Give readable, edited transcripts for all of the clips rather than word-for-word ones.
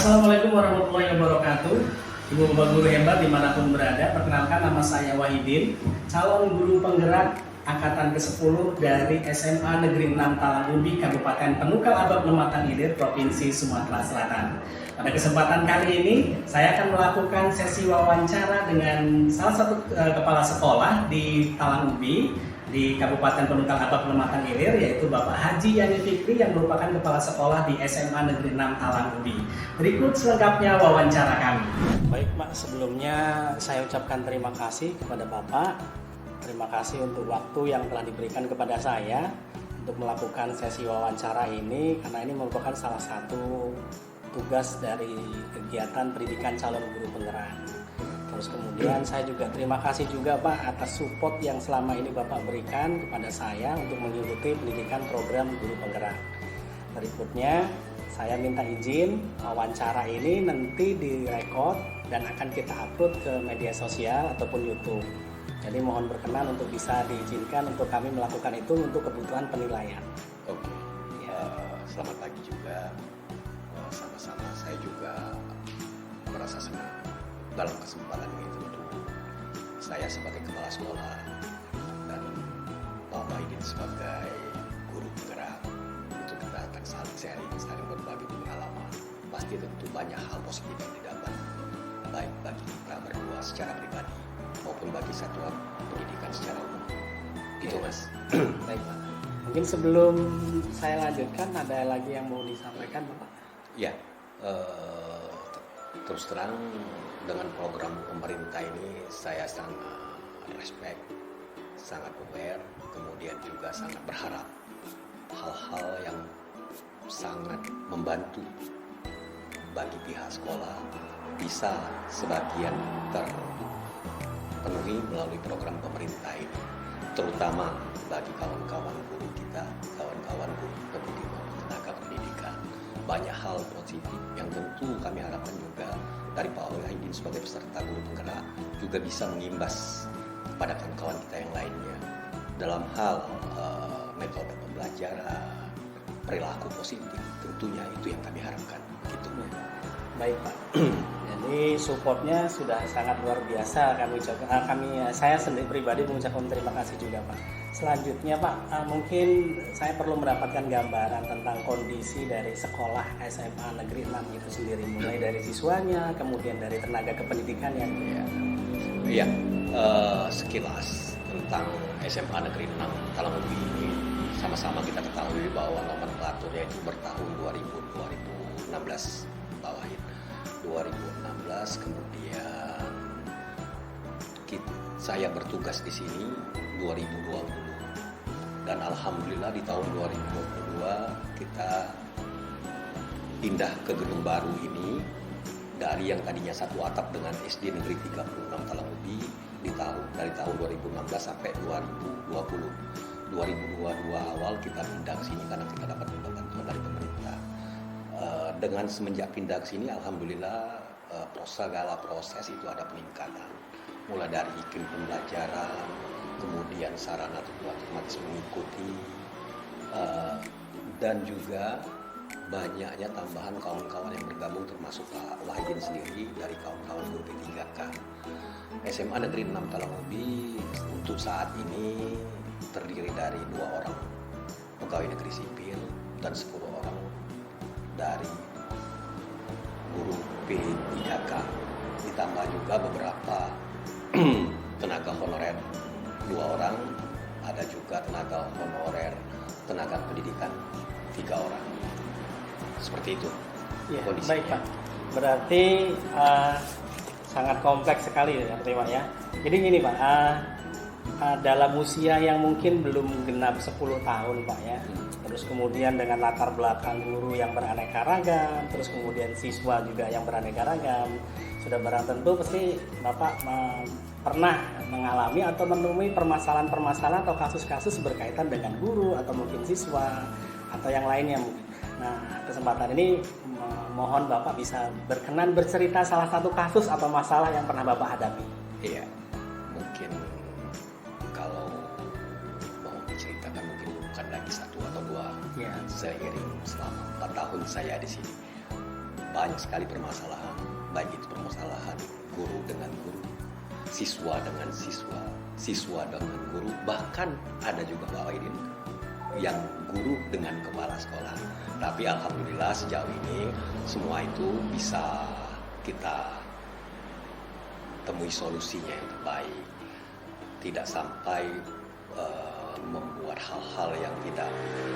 Assalamualaikum warahmatullahi wabarakatuh. Ibu bapak guru hebat dimanapun berada, perkenalkan nama saya Wahidin, calon guru penggerak angkatan ke-10 dari SMA Negeri 6 Talangubi, Kabupaten Penukal Abab Lematang Ilir, Provinsi Sumatera Selatan. Pada kesempatan kali ini, saya akan melakukan sesi wawancara dengan salah satu kepala sekolah di Talangubi, di Kabupaten Penukal Abab Lematang Ilir, yaitu Bapak Haji Yani Fikri yang merupakan kepala sekolah di SMA Negeri 6 Talangubi. Berikut selengkapnya wawancara kami. Baik Pak, sebelumnya saya ucapkan terima kasih kepada Bapak. Terima kasih untuk waktu yang telah diberikan kepada saya untuk melakukan sesi wawancara ini, karena ini merupakan salah satu tugas dari kegiatan pendidikan calon guru penggerak. Terus kemudian saya juga terima kasih juga Pak atas support yang selama ini Bapak berikan kepada saya untuk mengikuti pendidikan program guru penggerak. Berikutnya saya minta izin wawancara ini nanti direkod dan akan kita upload ke media sosial ataupun YouTube. Jadi mohon berkenan untuk bisa diizinkan untuk kami melakukan itu untuk kebutuhan penilaian. Oke. Ya. Selamat pagi juga. Sama-sama saya juga merasa senang dalam kesempatan ini. Tentu saya sebagai kepala sekolah dan Pak Wahidin sebagai guru penggerak untuk kita akan saling berbagi pengalaman. Pasti tentu banyak hal positif yang didapat, baik bagi kita berdua secara pribadi maupun bagi satuan pendidikan secara umum. Gitu Mas. Baik Pak. Mungkin sebelum saya lanjutkan, ada lagi yang mau disampaikan Bapak? Ya, terus terang dengan program pemerintah ini saya sangat respect, sangat aware, kemudian juga sangat berharap hal-hal yang sangat membantu bagi pihak sekolah bisa sebagian terpenuhi melalui program pemerintah ini, terutama bagi kawan-kawan guru kita, kawan-kawan guru pendidik maupun tenaga pendidikan. Banyak hal positif yang tentu kami harapkan juga dari Pak Wahidin sebagai peserta guru penggerak juga bisa mengimbas kepada kawan-kawan kita yang lainnya dalam hal metode pembelajaran, perilaku positif, tentunya itu yang kami harapkan. Gitu. Baik Pak. Jadi supportnya sudah sangat luar biasa. Saya sendiri pribadi mengucapkan terima kasih juga Pak. Selanjutnya Pak, mungkin saya perlu mendapatkan gambaran tentang kondisi dari sekolah SMA Negeri 6 itu sendiri, mulai dari siswanya, kemudian dari tenaga kependidikan yang Iya, sekilas tentang SMA Negeri 6 Talangubi ini sama-sama kita ketahui bahwa nomenklaturnya itu bertahun 2016 bawahin 2016, kemudian saya bertugas di sini 2020 dan alhamdulillah di tahun 2022 kita pindah ke gedung baru ini dari yang tadinya satu atap dengan SD Negeri 36 Talangubi dari tahun 2016 sampai 2020. 2022 awal kita pindah ke sini karena kita dapat bantuan dari pemerintah. Dengan semenjak pindah ke sini alhamdulillah segala proses itu ada peningkatan. Mulai dari iklim pembelajaran, kemudian sarana otomatis mengikuti, dan juga banyaknya tambahan kawan-kawan yang bergabung termasuk Pak Wahidin sendiri dari kawan-kawan guru P3K. SMA Negeri 6 Talangubi untuk saat ini terdiri dari 2 orang pegawai negeri sipil dan 10 orang dari guru P3K, ditambah juga beberapa tenaga honorer 2 orang, ada juga tenaga honorer tenaga pendidikan 3 orang. Seperti itu ya, kondisinya. Baik Pak, berarti sangat kompleks sekali ya Pak ya. Jadi gini Pak, dalam usia yang mungkin belum genap 10 tahun Pak ya, terus kemudian dengan latar belakang guru yang beraneka ragam, terus kemudian siswa juga yang beraneka ragam, sudah barang tentu pasti Bapak pernah mengalami atau menemui permasalahan-permasalahan atau kasus-kasus berkaitan dengan guru atau mungkin siswa atau yang lainnya mungkin. Nah, kesempatan ini mohon Bapak bisa berkenan bercerita salah satu kasus atau masalah yang pernah Bapak hadapi. Iya, mungkin kalau mau diceritakan mungkin bukan lagi 1 atau 2 ya. Seiring selama 4 tahun saya di sini, banyak sekali permasalahan, baik itu permasalahan guru dengan guru, siswa dengan siswa, siswa dengan guru, bahkan ada juga Pak Wahidin yang guru dengan kepala sekolah. Tapi alhamdulillah sejauh ini semua itu bisa kita temui solusinya yang terbaik, tidak sampai membuat hal-hal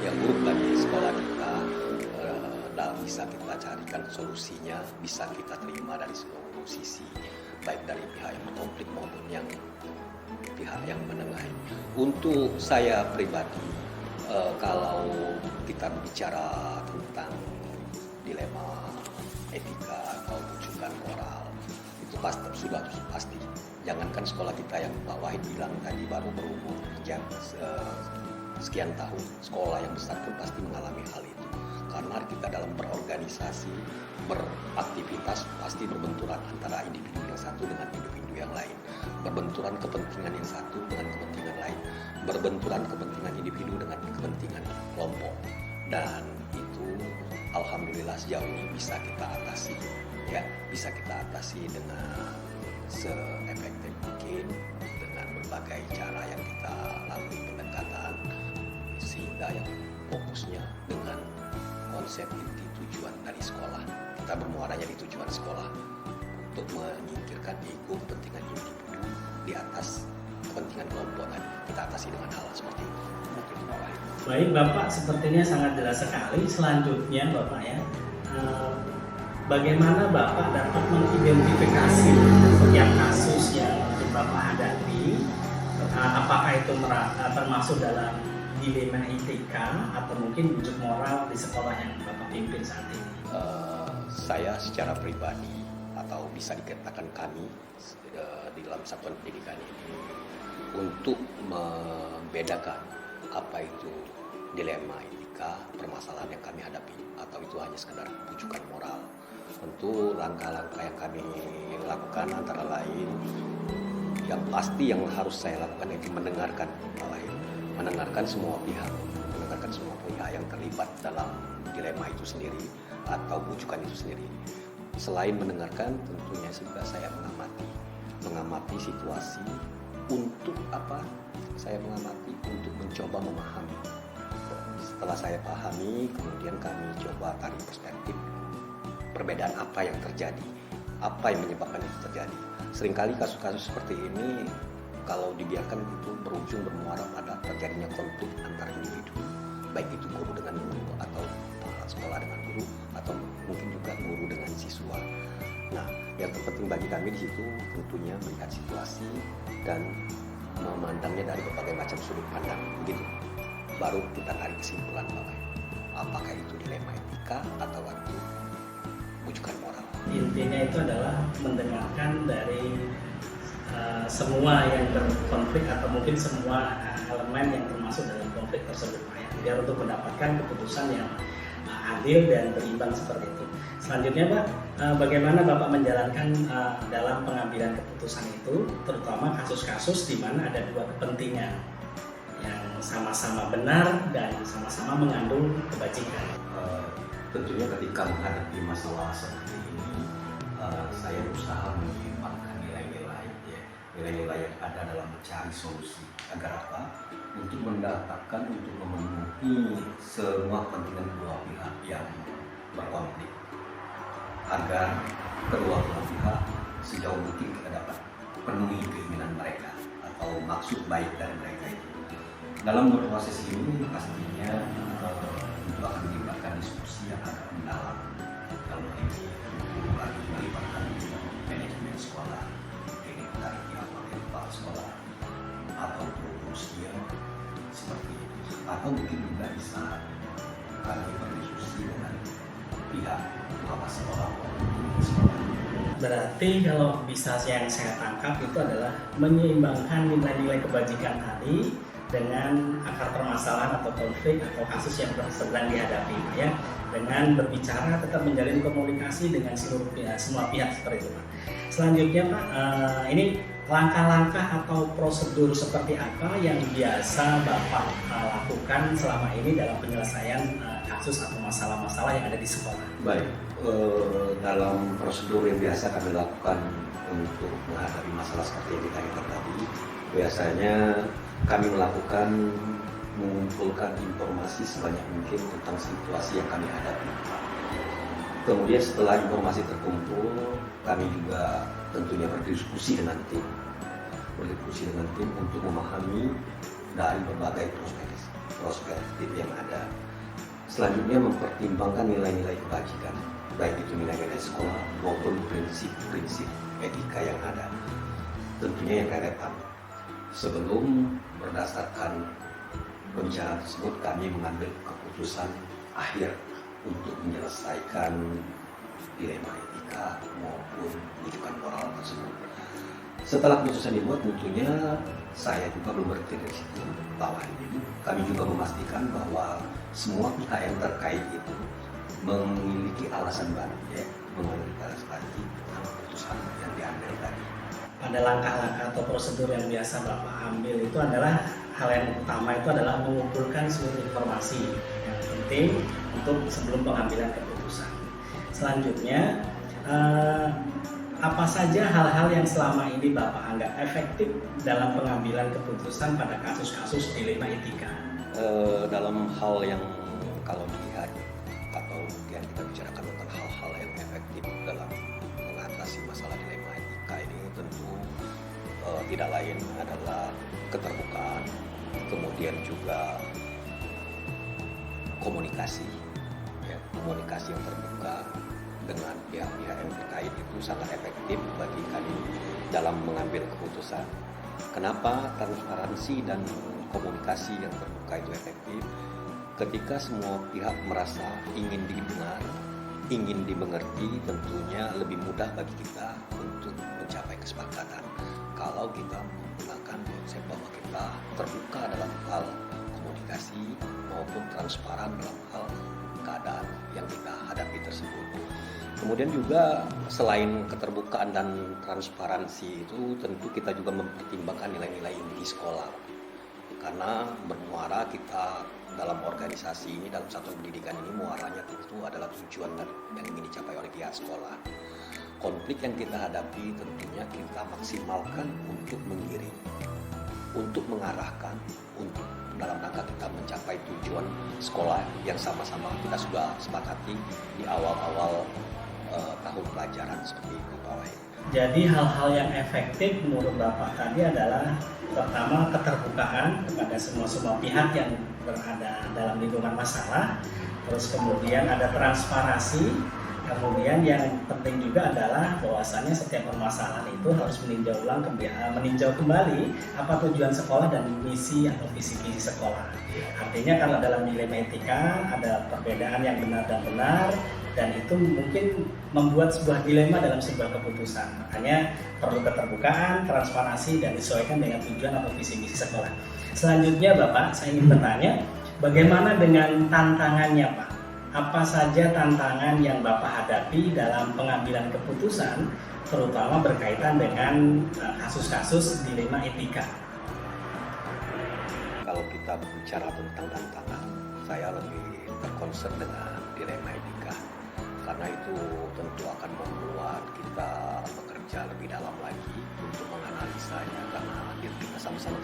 yang buruk bagi sekolah kita. Dan bisa kita carikan solusinya, bisa kita terima dari seluruh sisi, baik dari pihak yang konflik maupun yang pihak yang menengahi. Untuk saya pribadi, kalau kita bicara tentang dilema etika atau rujukan moral, itu sudah pasti. Jangankan sekolah kita yang Pak Wahid bilang tadi baru berumur sekian tahun, sekolah yang besar pun pasti mengalami hal itu. Karena kita dalam berorganisasi, beraktivitas pasti berbenturan antara individu yang satu dengan individu yang lain. Berbenturan kepentingan yang satu dengan kepentingan lain. Berbenturan kepentingan individu dengan kepentingan kelompok. Dan itu alhamdulillah sejauh ini bisa kita atasi. Ya, bisa kita atasi dengan se-efektif mungkin, dengan berbagai cara yang kita lalui pendekatan, sehingga yang fokusnya dengan konsep inti tujuan dari sekolah. Kita bermuaranya di tujuan sekolah untuk menyingkirkan ego kepentingan individu di atas kepentingan kelompok tadi. Kita atasi dengan hal seperti itu. Baik Bapak, sepertinya sangat jelas sekali. Selanjutnya Bapak ya, bagaimana Bapak dapat mengidentifikasi setiap kasus yang Bapak hadapi? Apakah itu termasuk dalam dilema etika atau mungkin bujuk moral di sekolah yang Bapak pimpin saat ini? Saya secara pribadi atau bisa dikatakan kami di dalam satuan pendidikan ini untuk membedakan apa itu dilema etika, permasalahan yang kami hadapi, atau itu hanya sekedar bujukan moral. Tentu langkah-langkah yang kami lakukan antara lain, yang pasti yang harus saya lakukan itu mendengarkan semua pihak, yang terlibat dalam dilema itu sendiri atau bujukan itu sendiri. Selain mendengarkan, tentunya juga saya mengamati situasi. Untuk apa? Saya mengamati untuk mencoba memahami. Setelah saya pahami, kemudian kami coba tarik perspektif perbedaan apa yang terjadi, apa yang menyebabkan itu terjadi. Seringkali kasus-kasus seperti ini kalau dibiarkan itu berujung bermuara pada terjadinya konflik antar individu, baik itu guru dengan guru atau sekolah dengan guru atau mungkin juga guru dengan siswa. Nah, yang terpenting bagi kami di situ tentunya melihat situasi dan memandangnya dari berbagai macam sudut pandang, begitu. Baru kita tarik kesimpulan bahwa apakah itu dilema etika atau itu bujukan moral. Intinya itu adalah mendengarkan dari semua yang berkonflik atau mungkin semua elemen yang termasuk dalam konflik tersebut, ya, biar untuk mendapatkan keputusan yang adil dan berimbang seperti itu. Selanjutnya Pak, bagaimana Bapak menjalankan dalam pengambilan keputusan itu, terutama kasus-kasus di mana ada dua kepentingan yang sama-sama benar dan sama-sama mengandung kebajikan? Tentunya ketika menghadapi masalah seperti ini, saya berusaha menyeimbangkan nilai-nilai yang ada dalam mencari solusi. Agar apa? Untuk mendapatkan, untuk memenuhi semua kepentingan kedua pihak yang berkonflik, agar kedua belah pihak sejauh mungkin kita dapat penuhi keinginan mereka atau maksud baik dari mereka itu. Dalam proses ini pastinya itu akan melibatkan diskusi yang agak mendalam. Kalau ini lagi melibatkan manajemen sekolah, ini dari pihak kepala sekolah atau usia seperti itu, atau mungkin juga bisa kami berdiskusi dengan pihak kepala sekolah. Berarti kalau bisa yang saya tangkap itu adalah menyeimbangkan nilai-nilai kebajikan tadi dengan akar permasalahan atau konflik atau kasus yang sedang dihadapi, ya, dengan berbicara tetap menjalin komunikasi dengan seluruh pihak, semua pihak seperti itu Pak. Selanjutnya Pak, ini langkah-langkah atau prosedur seperti apa yang biasa Bapak lakukan selama ini dalam penyelesaian kasus atau masalah-masalah yang ada di sekolah? Baik, dalam prosedur yang biasa kami lakukan untuk menghadapi masalah seperti yang ditanyakan tadi, biasanya kami melakukan mengumpulkan informasi sebanyak mungkin tentang situasi yang kami hadapi. Kemudian setelah informasi terkumpul, kami juga tentunya berdiskusi dengan tim untuk memahami dari berbagai perspektif yang ada. Selanjutnya mempertimbangkan nilai-nilai kebajikan, baik itu nilai-nilai sekolah maupun prinsip-prinsip etika yang ada. Tentunya yang relevan. Sebelum berdasarkan pembicaraan tersebut, kami mengambil keputusan akhir untuk menyelesaikan dilema etika maupun rujukan moral tersebut. Setelah keputusan dibuat, tentunya saya juga belum berhenti dari situ. Bahwa ini kami juga memastikan bahwa semua pihak yang terkait itu memiliki alasan bagi tentang keputusan yang diambil tadi. Pada langkah-langkah atau prosedur yang biasa Bapak ambil itu adalah hal yang utama itu adalah mengumpulkan seluruh informasi yang penting untuk sebelum pengambilan keputusan. Selanjutnya, apa saja hal-hal yang selama ini Bapak anggap efektif dalam pengambilan keputusan pada kasus-kasus dilema etika? Dalam hal yang kalau dilihat atau yang kita bicarakan tentang hal-hal yang efektif dalam mengatasi masalah dilema etika ini tentu tidak lain adalah keterbukaan, kemudian juga komunikasi yang terbuka dengan pihak-pihak yang terkait itu sangat efektif bagi kami dalam mengambil keputusan. Kenapa transparansi dan komunikasi yang terbuka itu efektif? Ketika semua pihak merasa ingin didengar, ingin dimengerti, tentunya lebih mudah bagi kita untuk mencapai kesepakatan. Kalau kita menggunakan konsep bahwa kita terbuka dalam hal komunikasi maupun transparan dalam hal keadaan yang kita hadapi tersebut. Kemudian juga selain keterbukaan dan transparansi itu tentu kita juga mempertimbangkan nilai-nilai inti sekolah. Karena bermuara kita dalam organisasi ini, dalam satuan pendidikan ini, muaranya tentu adalah tujuan yang ingin dicapai oleh pihak sekolah. Konflik yang kita hadapi tentunya kita maksimalkan untuk mengiring, untuk mengarahkan, untuk dalam rangka kita mencapai tujuan sekolah yang sama-sama kita sudah sepakati di awal-awal tahun pelajaran seperti itu, Pak Wahid. Jadi hal-hal yang efektif menurut Bapak tadi adalah pertama keterbukaan kepada semua pihak yang berada dalam lingkungan masalah, terus kemudian ada transparansi, kemudian yang penting juga adalah bahwasannya setiap permasalahan itu harus meninjau kembali apa tujuan sekolah dan misi atau visi-visi sekolah. Artinya kalau dalam dilema etika ada perbedaan yang benar dan benar, dan itu mungkin membuat sebuah dilema dalam sebuah keputusan. Makanya perlu keterbukaan, transparansi, dan disesuaikan dengan tujuan atau visi-misi sekolah. Selanjutnya Bapak, saya ingin bertanya, bagaimana dengan tantangannya Pak? Apa saja tantangan yang Bapak hadapi dalam pengambilan keputusan, terutama berkaitan dengan kasus-kasus dilema etika? Kalau kita bicara tentang tantangan, saya lebih terkonsen dengan dilema etika. Karena itu tentu akan membuat kita bekerja lebih dalam lagi untuk menganalisanya. Karena kita sama-sama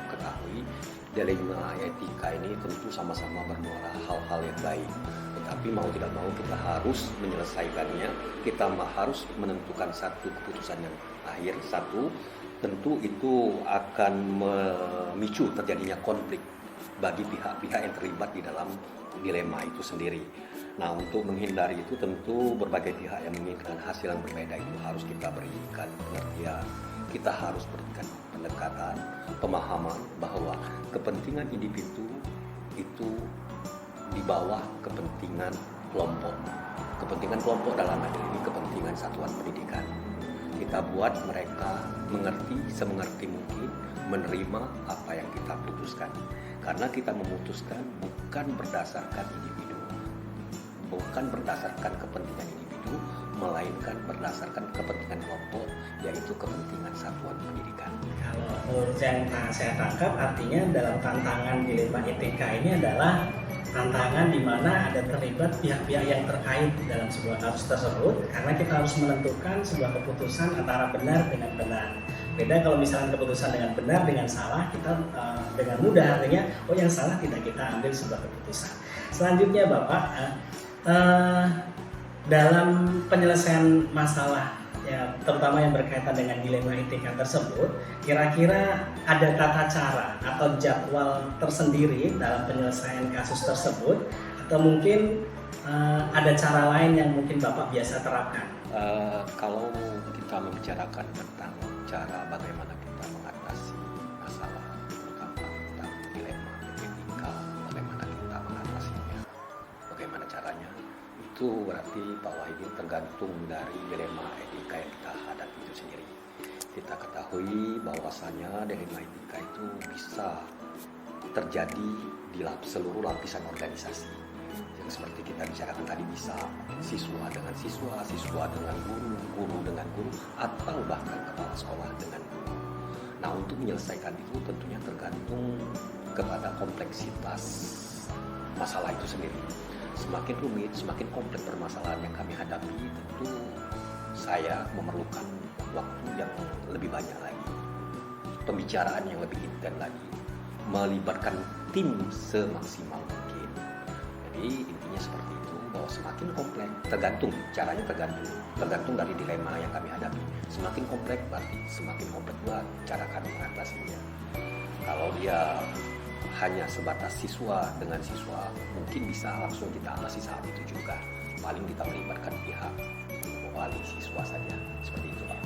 ketahui dilema etika ini tentu sama-sama bermuara hal-hal yang baik. Tetapi mau tidak mau kita harus menyelesaikannya. Kita harus menentukan satu keputusan yang akhir. Satu, tentu itu akan memicu terjadinya konflik bagi pihak-pihak yang terlibat di dalam dilema itu sendiri. Nah, untuk menghindari itu tentu berbagai pihak yang menginginkan hasil yang berbeda itu harus kita berikan pengertian. Kita harus berikan pendekatan, pemahaman bahwa kepentingan individu itu di bawah kepentingan kelompok. Kepentingan kelompok dalam hal ini kepentingan satuan pendidikan. Kita buat mereka mengerti semengerti mungkin, menerima apa yang kita putuskan. Karena kita memutuskan bukan berdasarkan individu, bukan berdasarkan kepentingan individu, melainkan berdasarkan kepentingan kelompok, yaitu kepentingan satuan pendidikan. Kalau menurut yang saya tangkap, artinya dalam tantangan dilema etika ini adalah tantangan di mana ada terlibat pihak-pihak yang terkait dalam sebuah kasus tersebut, karena kita harus menentukan sebuah keputusan antara benar dengan benar. Beda kalau misalnya keputusan dengan benar dengan salah, kita dengan mudah artinya oh yang salah tidak kita ambil sebuah keputusan. Selanjutnya Bapak, dalam penyelesaian masalah ya, terutama yang berkaitan dengan dilema etika tersebut, kira-kira ada tata cara atau jadwal tersendiri dalam penyelesaian kasus tersebut, atau mungkin ada cara lain yang mungkin Bapak biasa terapkan? Kalau kita membicarakan tentang cara bagaimana kita mengatasi masalah, terutama tentang dilema etika, bagaimana kita mengatasinya, bagaimana caranya, itu berarti Pak Wahidin tergantung dari dilema etika yang kita hadapi itu sendiri. Kita ketahui bahwasanya dilema etika itu bisa terjadi di seluruh lapisan organisasi. Yang seperti kita bicarakan tadi, bisa siswa dengan siswa, siswa dengan guru, guru dengan guru, atau bahkan kepala sekolah dengan guru. Nah, untuk menyelesaikan itu tentunya tergantung kepada kompleksitas masalah itu sendiri. Semakin rumit, semakin kompleks permasalahan yang kami hadapi, tentu saya memerlukan waktu yang lebih banyak lagi, pembicaraan yang lebih intens lagi, melibatkan tim semaksimal mungkin. Jadi intinya seperti itu, bahwa semakin kompleks, tergantung dari dilema yang kami hadapi. Semakin kompleks berarti semakin kompleks pula cara kami mengatasinya. Kalau dia hanya sebatas siswa dengan siswa, mungkin bisa langsung kita atasi saat itu juga. Paling kita melibatkan pihak wali siswa saja, seperti itu Pak.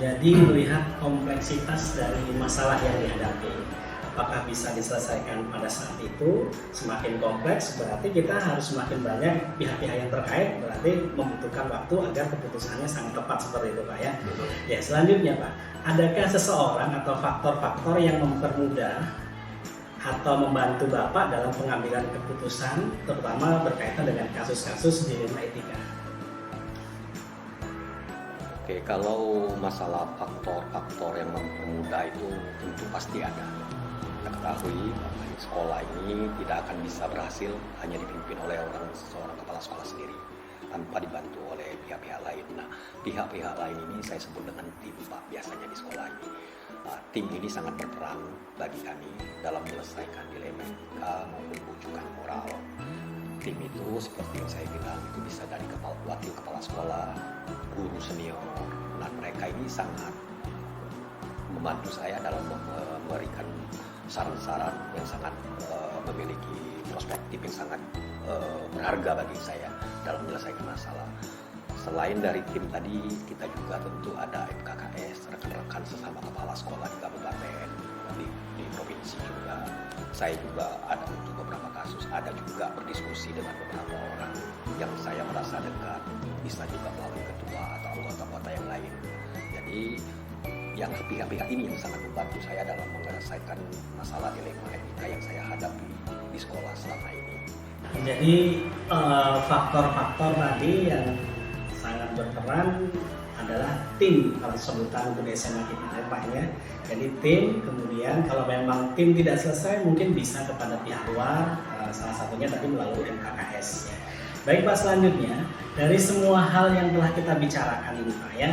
Jadi melihat kompleksitas dari masalah yang dihadapi, apakah bisa diselesaikan pada saat itu. Semakin kompleks berarti kita harus semakin banyak pihak-pihak yang terkait, berarti membutuhkan waktu agar keputusannya sangat tepat, seperti itu Pak ya. Ya, selanjutnya Pak, adakah seseorang atau faktor-faktor yang mempermudah atau membantu Bapak dalam pengambilan keputusan, terutama berkaitan dengan kasus-kasus dilema etika? Oke, kalau masalah faktor-faktor yang mempermudah itu tentu pasti ada. Kita ketahui bahwa sekolah ini tidak akan bisa berhasil hanya dipimpin oleh seorang kepala sekolah sendiri tanpa dibantu oleh pihak-pihak lain. Nah, pihak-pihak lain ini saya sebut dengan tim Pak, biasanya di sekolah ini. Tim ini sangat berperan bagi kami dalam menyelesaikan dilema etika maupun rujukan moral. Tim itu seperti yang saya bilang, itu bisa dari wakil kepala sekolah, guru senior. Nah, mereka ini sangat membantu saya dalam memberikan saran-saran yang sangat memiliki perspektif yang sangat berharga bagi saya dalam menyelesaikan masalah. Selain dari tim tadi, kita juga tentu ada MKKS, rekan-rekan sesama kepala sekolah di kabupaten, di provinsi juga. Saya juga ada untuk beberapa kasus, ada juga berdiskusi dengan beberapa orang yang saya merasa dekat, bisa juga melalui ketua atau anggota-anggota yang lain. Jadi yang pihak-pihak ini yang sangat membantu saya dalam menyelesaikan masalah dilema etika yang saya hadapi di sekolah selama ini. Jadi faktor-faktor tadi yang sangat berperan adalah tim, kalau sebutan untuk SMA kita ya Pak ya. Jadi tim, kemudian kalau memang tim tidak selesai mungkin bisa kepada pihak luar, salah satunya tadi melalui MKKS ya. Baik Pak, selanjutnya dari semua hal yang telah kita bicarakan ini Pak ya,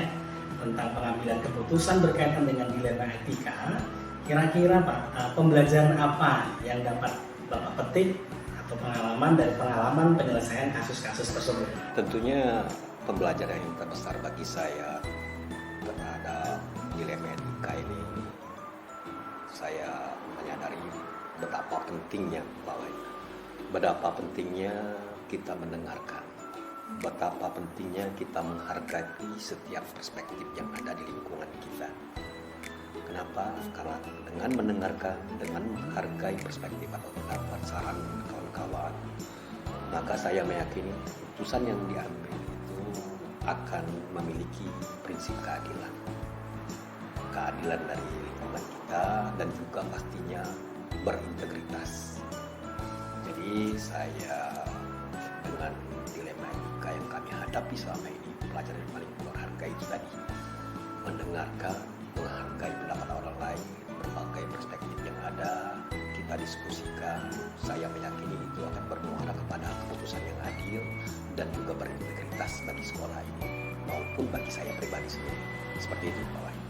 tentang pengambilan keputusan berkaitan dengan dilema etika, kira-kira Pak, pembelajaran apa yang dapat Bapak petik atau pengalaman dari pengalaman penyelesaian kasus-kasus tersebut? Tentunya pembelajaran yang terbesar bagi saya terhadap dilema etika ini, saya menyadari betapa pentingnya kita mendengarkan, betapa pentingnya kita menghargai setiap perspektif yang ada di lingkungan kita. Kenapa? Karena dengan mendengarkan, dengan menghargai perspektif atau pendapat saran kawan-kawan, maka saya meyakini keputusan yang diambil akan memiliki prinsip keadilan dari lingkungan kita, dan juga pastinya berintegritas. Jadi saya dengan dilema etika yang kami hadapi selama ini, pelajaran yang paling berharga itu tadi, mendengarkan, menghargai pendapat orang lain, berbagai perspektif yang ada, kita diskusikan. Saya meyakini itu akan bermuara kepada keputusan yang adil dan juga berintegritas bagi sekolah ini maupun bagi saya pribadi sendiri. Seperti itu Pak Wahid.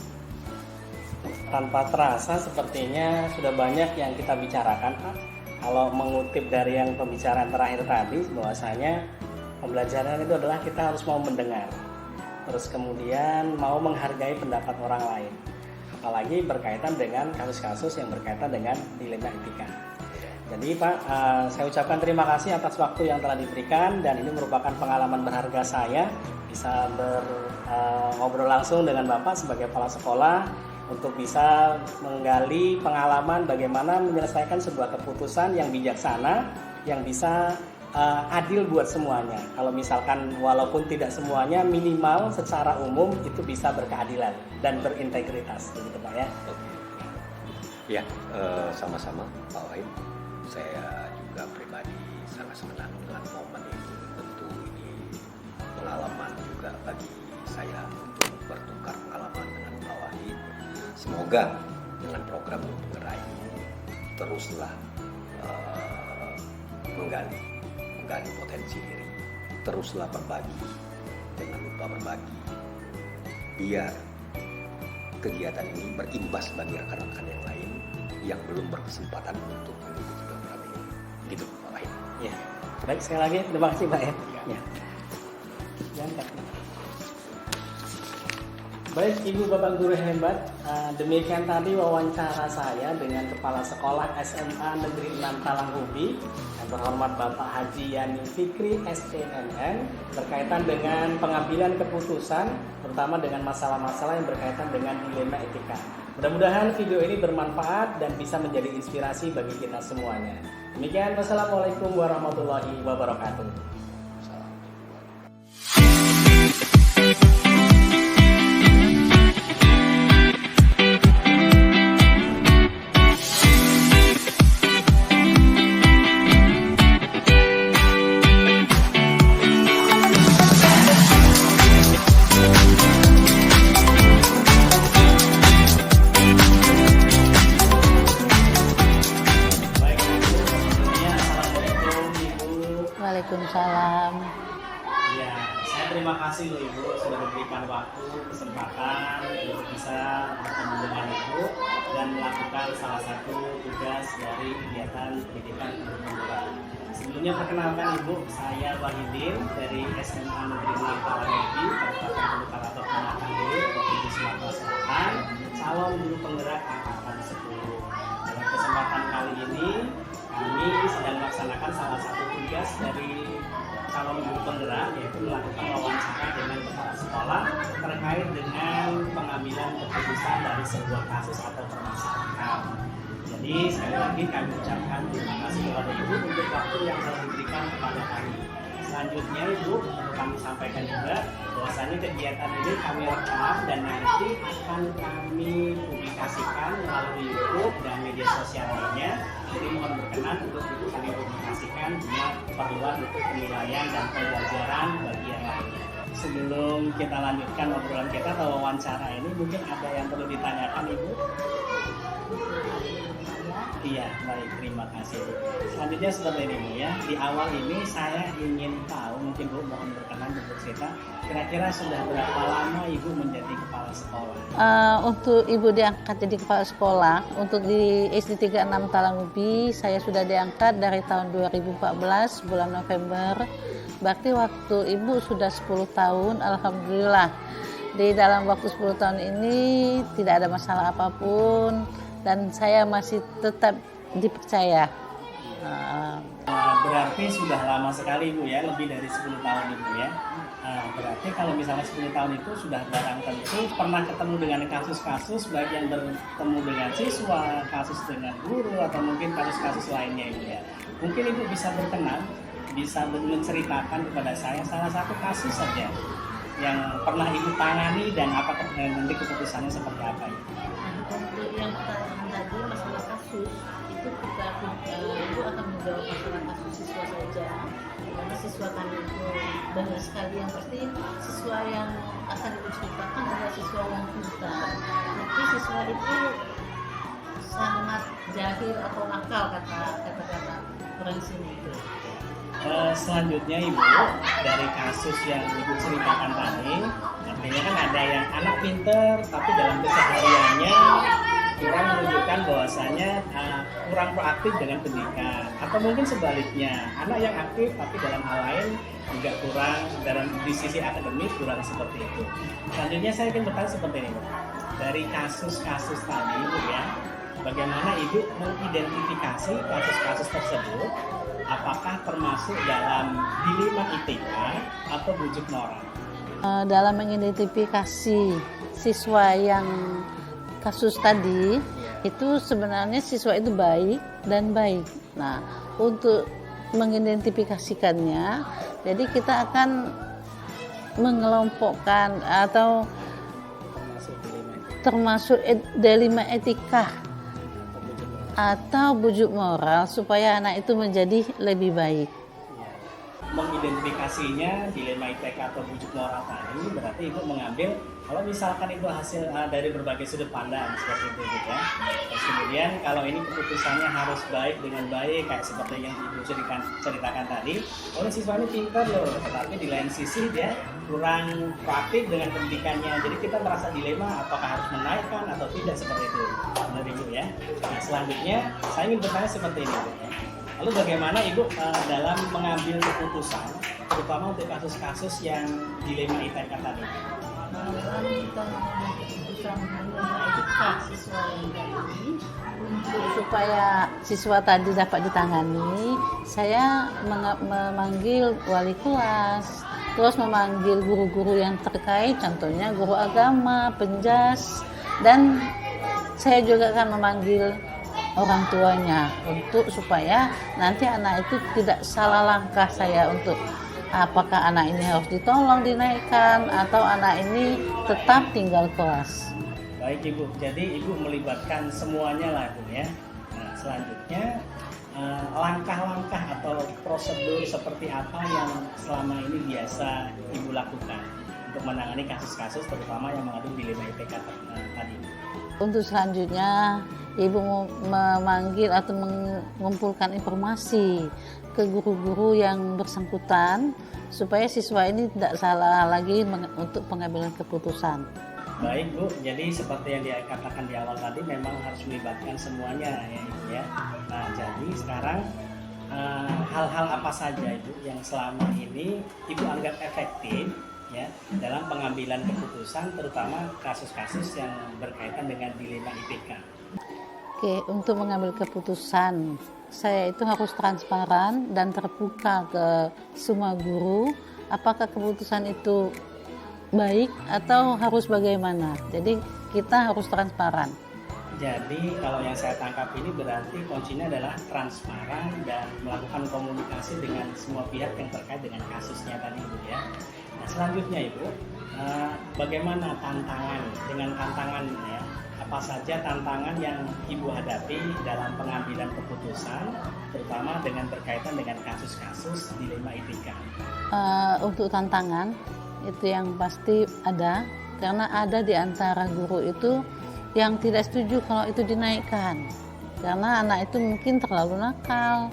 Tanpa terasa sepertinya sudah banyak yang kita bicarakan, Pak. Kalau mengutip dari yang pembicaraan terakhir tadi, bahwasanya pembelajaran itu adalah kita harus mau mendengar, terus kemudian mau menghargai pendapat orang lain, apalagi berkaitan dengan kasus-kasus yang berkaitan dengan dilema etika. Jadi Pak, saya ucapkan terima kasih atas waktu yang telah diberikan, dan ini merupakan pengalaman berharga saya bisa ngobrol langsung dengan Bapak sebagai kepala sekolah untuk bisa menggali pengalaman bagaimana menyelesaikan sebuah keputusan yang bijaksana, yang bisa adil buat semuanya. Kalau misalkan walaupun tidak semuanya, minimal secara umum itu bisa berkeadilan dan berintegritas, begitu Pak ya. Ya, sama-sama Pak Wahid. Saya juga pribadi sangat senang dengan momen ini. Tentu ini pengalaman juga bagi saya untuk bertukar pengalaman dengan Pak Wahid. Semoga dengan program penggerak ini teruslah menggali potensi diri, teruslah berbagi, jangan lupa berbagi, biar kegiatan ini berimbas bagi rekan-rekan yang lain yang belum berkesempatan untuk mengikuti program ini. Gitu Pak Wahid. Ya, baik, sekali lagi terima kasih Pak ya. Ya. Baik Ibu Bapak Guru hebat, demikian tadi wawancara saya dengan Kepala Sekolah SMA Negeri 6 Talang Ubi yang terhormat Bapak Haji Yani Fikri SPNN berkaitan dengan pengambilan keputusan, terutama dengan masalah-masalah yang berkaitan dengan dilema etika. Mudah-mudahan video ini bermanfaat dan bisa menjadi inspirasi bagi kita semuanya. Demikian, wassalamualaikum warahmatullahi wabarakatuh. Waalaikumsalam. Ya, saya terima kasih loh Ibu sudah memberikan waktu, kesempatan untuk bisa bertemu dengan Ibu dan melakukan salah satu tugas dari kegiatan pendidikan guru penggerak. Sebelumnya perkenalkan Ibu, saya Wahidin dari SMA Negeri 6 Talang Ubi, Kabupaten Bulu atau Penakan Hilir, Provinsi Sumatera Selatan, calon guru penggerak angkatan 10. Dalam kesempatan kali ini kami sedang melaksanakan salah satu tugas dari calon guru penggerak, yaitu melakukan wawancara dengan kepala sekolah terkait dengan pengambilan keputusan dari sebuah kasus atau permasalahan. Jadi sekali lagi kami ucapkan terima kasih kepada Ibu untuk waktu yang telah diberikan kepada kami. Selanjutnya Ibu, perlu kami sampaikan juga bahwasanya kegiatan ini kami rekam dan nanti akan kami publikasikan melalui YouTube dan media sosial lainnya. Jadi mohon berkenan untuk Ibu kami publikasikan bila keperluan untuk penilaian dan pembelajaran bagi yang lainnya. Sebelum kita lanjutkan obrolan kita atau wawancara ini, mungkin ada yang perlu ditanyakan Ibu? Iya, baik, terima kasih Bu. Selanjutnya seperti ini Bu ya. Di awal ini saya ingin tahu, mungkin Bu mohon berkenan untuk cerita, kira-kira sudah berapa lama Ibu menjadi kepala sekolah? Untuk Ibu diangkat jadi kepala sekolah, untuk di SD 36 Talang Ubi, saya sudah diangkat dari tahun 2014, bulan November. Berarti waktu Ibu sudah 10 tahun, Alhamdulillah. Di dalam waktu 10 tahun ini tidak ada masalah apapun, dan saya masih tetap dipercaya. Berarti sudah lama sekali Ibu ya, lebih dari 10 tahun Ibu ya. Berarti kalau misalnya 10 tahun itu sudah barang tentu pernah ketemu dengan kasus-kasus, baik yang bertemu dengan siswa, kasus dengan guru, atau mungkin kasus-kasus lainnya Ibu ya. Mungkin Ibu bisa berkenan, bisa menceritakan kepada saya salah satu kasus saja yang pernah Ibu tangani dan apakah nanti keputusannya seperti apa Ibu? Untuk yang pertanyaan tadi masalah kasus itu kita ibu akan menjawab masalah kasus siswa saja, karena siswa kami itu banyak sekali. Yang pasti siswa yang akan ibu ceritakan adalah siswa yang pintar, tapi siswa itu sangat jahil atau nakal, kata orang sini itu. Selanjutnya Ibu, dari kasus yang Ibu ceritakan tadi, artinya kan ada yang anak pinter tapi dalam kesehariannya kurang menunjukkan bahwasanya kurang proaktif dengan pendidikan, atau mungkin sebaliknya anak yang aktif tapi dalam hal lain juga kurang dalam di sisi akademik, kurang seperti itu. Selanjutnya saya ingin bertanya seperti ini, Bu. Dari kasus-kasus tadi Bu ya, bagaimana Ibu mengidentifikasi kasus-kasus tersebut, apakah termasuk dalam dilema etika atau bujuk moral? Dalam mengidentifikasi siswa yang kasus tadi, itu sebenarnya siswa itu baik dan baik. Nah, untuk mengidentifikasikannya, jadi kita akan mengelompokkan atau termasuk dilema etika atau bujuk moral supaya anak itu menjadi lebih baik. Mengidentifikasinya dilema etika atau bujuk moral tadi berarti Ibu mengambil kalau misalkan itu hasil dari berbagai sudut pandang seperti itu gitu ya. Terus kemudian kalau ini keputusannya harus baik dengan baik kayak seperti yang Ibu ceritakan tadi, oleh siswa ini pintar loh, tetapi di lain sisi dia kurang proaktif dengan pendidikannya. Jadi kita merasa dilema apakah harus menaikkan atau tidak seperti itu. Benar Ibu ya. Nah, selanjutnya saya ingin bertanya seperti ini Bu. Lalu bagaimana Ibu dalam mengambil keputusan, terutama untuk kasus-kasus yang dilema etika tadi? Dalam kita mengambil keputusan dilema etika siswa yang tadi, untuk supaya siswa tadi dapat ditangani, saya memanggil wali kelas, terus memanggil guru-guru yang terkait, contohnya guru agama, penjas, dan saya juga akan memanggil orang tuanya untuk supaya nanti anak itu tidak salah langkah saya untuk apakah anak ini harus ditolong dinaikkan atau anak ini tetap tinggal kelas. Baik Ibu, jadi Ibu melibatkan semuanya lah Bu ya. Nah, selanjutnya langkah-langkah atau prosedur seperti apa yang selama ini biasa Ibu lakukan untuk menangani kasus-kasus terutama yang mengandung dilema etika tadi? Untuk selanjutnya Ibu memanggil atau mengumpulkan informasi ke guru-guru yang bersangkutan supaya siswa ini tidak salah lagi untuk pengambilan keputusan. Baik Bu, jadi seperti yang dikatakan di awal tadi memang harus melibatkan semuanya ya Ibu ya. Nah jadi sekarang hal-hal apa saja Ibu yang selama ini Ibu anggap efektif ya dalam pengambilan keputusan terutama kasus-kasus yang berkaitan dengan dilema etika? Oke, untuk mengambil keputusan saya itu harus transparan dan terbuka ke semua guru apakah keputusan itu baik atau harus bagaimana. Jadi kita harus transparan. Jadi kalau yang saya tangkap ini berarti kuncinya adalah transparan dan melakukan komunikasi dengan semua pihak yang terkait dengan kasusnya tadi Ibu ya. Nah selanjutnya Ibu, bagaimana tantangan ya? Apa saja tantangan yang Ibu hadapi dalam pengambilan keputusan, terutama dengan berkaitan dengan kasus-kasus dilema etika? Untuk tantangan itu yang pasti ada, karena ada di antara guru itu yang tidak setuju kalau itu dinaikkan, karena anak itu mungkin terlalu nakal,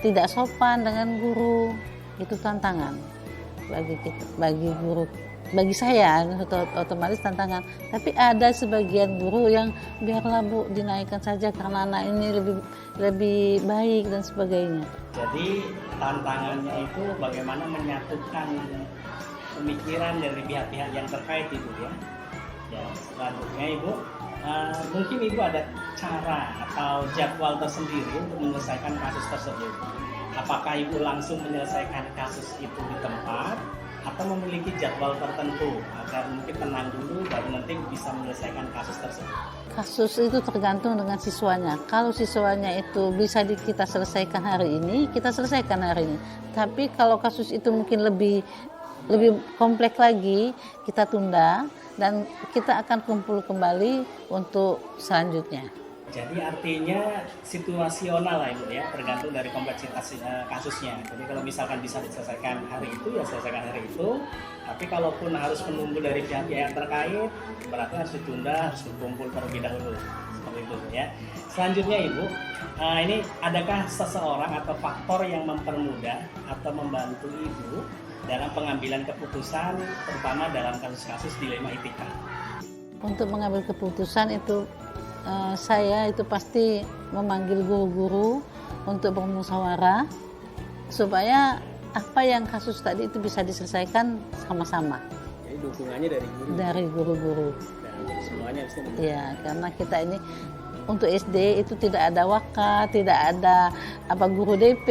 tidak sopan dengan guru. Itu tantangan bagi guru. Bagi saya otomatis tantangan, tapi ada sebagian guru yang biarlah Bu dinaikkan saja karena anak ini lebih baik dan sebagainya. Jadi tantangannya itu bagaimana menyatukan pemikiran dari pihak-pihak yang terkait Ibu ya. Ya selanjutnya Ibu, mungkin Ibu ada cara atau jadwal tersendiri untuk menyelesaikan kasus tersebut. Apakah Ibu langsung menyelesaikan kasus itu di tempat atau memiliki jadwal tertentu agar mungkin tenang dulu baru nanti bisa menyelesaikan kasus tersebut? Kasus itu tergantung dengan siswanya. Kalau siswanya itu bisa kita selesaikan hari ini, kita selesaikan hari ini. Tapi kalau kasus itu mungkin lebih lebih kompleks lagi kita tunda dan kita akan kumpul kembali untuk selanjutnya. Jadi artinya situasional lah Ibu ya, tergantung dari kompleksitas kasusnya. Jadi kalau misalkan bisa diselesaikan hari itu ya selesaikan hari itu. Tapi kalaupun harus menunggu dari pihak-pihak terkait, berarti harus ditunda, harus berkumpul terlebih dahulu. Seperti itu ya. Selanjutnya Ibu, ini adakah seseorang atau faktor yang mempermudah atau membantu Ibu dalam pengambilan keputusan, terutama dalam kasus-kasus dilema etika? Untuk mengambil keputusan itu saya itu pasti memanggil guru-guru untuk bermusyawarah supaya apa yang kasus tadi itu bisa diselesaikan sama-sama. Jadi dukungannya dari guru. Dari guru-guru. Dan semuanya bisa. Ya, karena kita ini untuk SD itu tidak ada waka, tidak ada apa guru DP,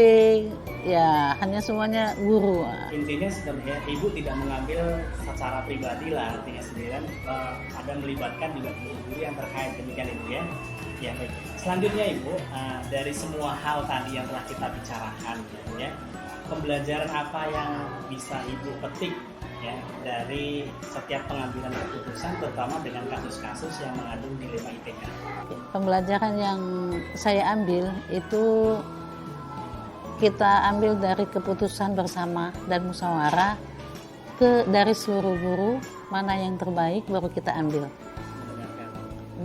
ya hanya semuanya guru. Intinya sebenarnya Ibu tidak mengambil secara pribadi lah, artinya sendirian ada melibatkan juga guru-guru yang terkait, demikian Ibu ya. Ya baik. Selanjutnya Ibu, dari semua hal tadi yang telah kita bicarakan ya, pembelajaran apa yang bisa Ibu petik ya dari setiap pengambilan keputusan, terutama dengan kasus-kasus yang mengandung dilema ITK? Pembelajaran yang saya ambil itu kita ambil dari keputusan bersama dan musyawarah dari seluruh guru, mana yang terbaik baru kita ambil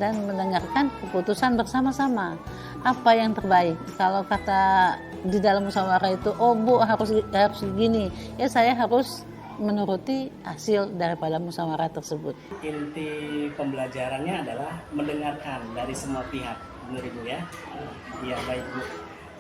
dan mendengarkan keputusan bersama-sama apa yang terbaik. Kalau kata di dalam musyawarah itu, oh Bu harus gini, ya saya harus menuruti hasil daripada musyawarah tersebut. Inti pembelajarannya adalah mendengarkan dari semua pihak, benar Ibu ya? Iya baik Bu.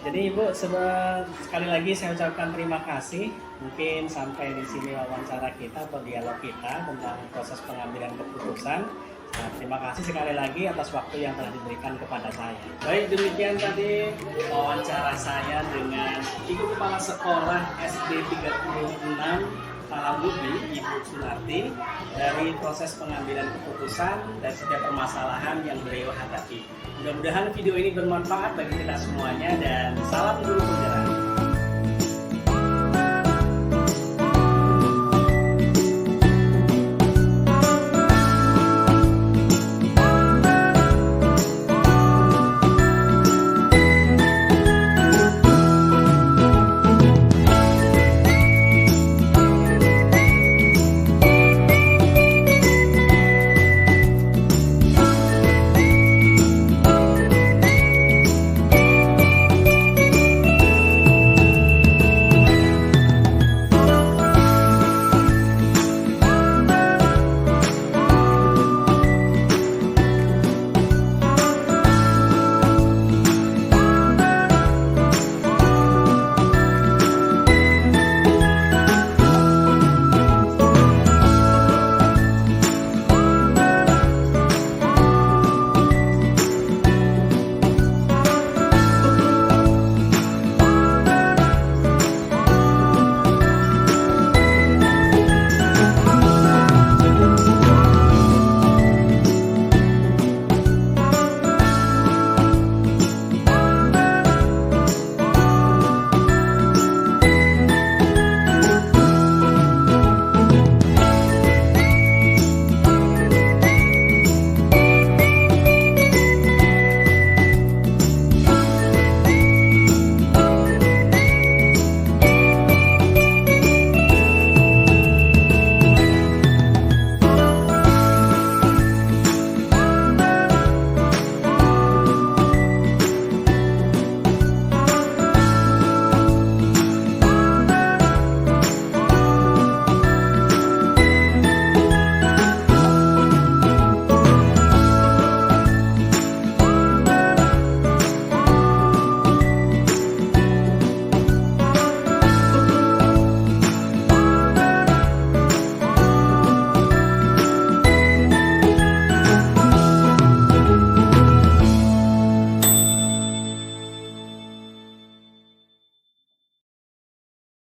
Jadi Ibu, sekali lagi saya ucapkan terima kasih. Mungkin sampai di sini wawancara kita atau dialog kita tentang proses pengambilan keputusan. Nah, terima kasih sekali lagi atas waktu yang telah diberikan kepada saya. Baik, demikian tadi wawancara saya dengan Ibu Kepala Sekolah SD 36 Talangubi, Ibu Sunarti, dari proses pengambilan keputusan dan setiap permasalahan yang beliau hadapi. Mudah-mudahan video ini bermanfaat bagi kita semuanya dan salam guru penggerak.